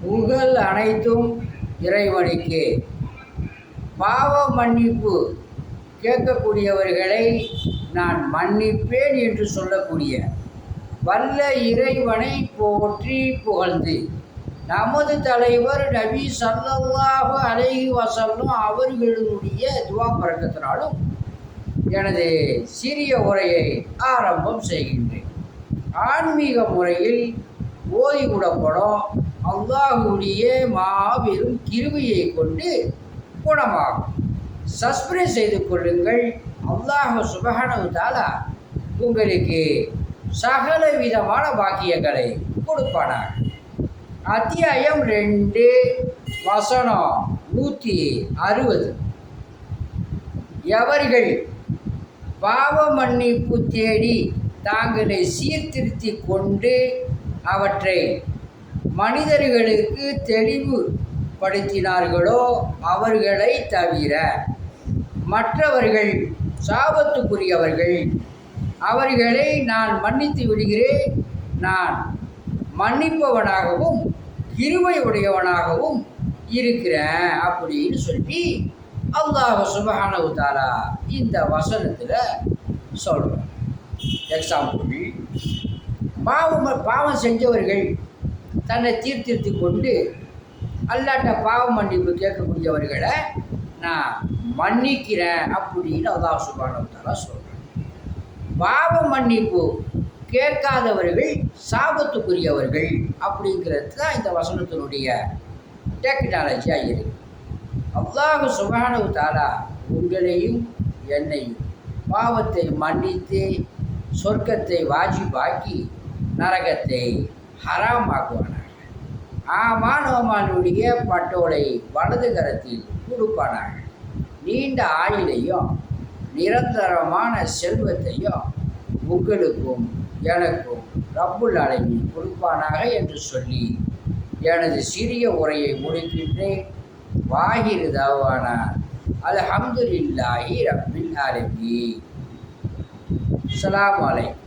புகழ் அனைத்தும் இறைவனுக்கே. பாவ மன்னிப்பு கேட்கக்கூடியவர்களை நான் மன்னிப்பேன் என்று சொல்லக்கூடிய வல்ல இறைவனை போற்றி புகழ்ந்து நமது தலைவர் நபி ஸல்லல்லாஹு அலைஹி வஸல்லம் அவர்களுடைய துஆ பரக்கத்தினாலும் எனது சிறிய உரையை ஆரம்பம் செய்கின்றேன். ஆன்மீக முறையில் ஓதிவிடப்படும் அல்லாஹுடைய மாபெரும் கிருபையை கொண்டு குணமாகும். சப்ஸ்கிரைப் செய்து கொள்ளுங்கள். அல்லாஹ் சுப்ஹானஹு வ தஆலா உங்களுக்கு சகல விதமான பாக்கியங்களை கொடுப்பானாக. அத்தியாயம் 2 வசனம் 160. எவர்கள் பாவ மன்னிப்பு தேடி தாங்களை சீர்திருத்தி கொண்டு அவற்றை மனிதர்களுக்கு தெளிவுபடுத்தினார்களோ அவர்களை தவிர மற்றவர்கள் சாபத்துக்குரியவர்கள். அவர்களை நான் மன்னித்து விடுகிறேன். நான் மன்னிப்பவனாகவும் கிருபை உடையவனாகவும் இருக்கிறேன் அப்படின்னு சொல்லி அல்லாஹ் சுப்ஹானஹு வ தஆலா இந்த வசனத்தில் சொல்கிறார். எக்ஸாம்பிள், பாவம் செஞ்சவர்கள் தன்னை தீர்த்திருத்தி கொண்டு அல்லாட்ட பாவ மன்னிப்பு கேட்கக்கூடியவர்களை நான் மன்னிக்கிறேன் அப்படின்னு அல்லாஹ் சுப்ஹானஹு வ தஆலா சொல்கிறார். பாவ மன்னிப்பு கேட்காதவர்கள் சாபத்துக்குரியவர்கள் அப்படிங்கிறது தான் இந்த வசனத்தினுடைய டெக்னாலஜியாக இருக்குது. அல்லாஹ் சுப்ஹானஹு வ தஆலா உங்களையும் என்னையும் பாவத்தை மன்னித்து சொர்க்கத்தை வாஜிபாக்கி நரகத்தை ஹராமாக்குவானாக. ஆமானுடைய பட்டோலை வலது கரத்தில் கொடுப்பானாக. நீண்ட ஆயுளையும் நிரந்தரமான செல்வத்தையும் உங்களுக்கும் எனக்கும் ரப்புல் ஆலமீன் கொடுப்பானாக என்று சொல்லி எனது சிறிய உரையை முடிக்கின்றேன். வாஹிரு தாவானா அல்ஹம்துலில்லாஹி ரப்பில் ஆலமீன். அஸ்ஸலாமு அலைக்கும்.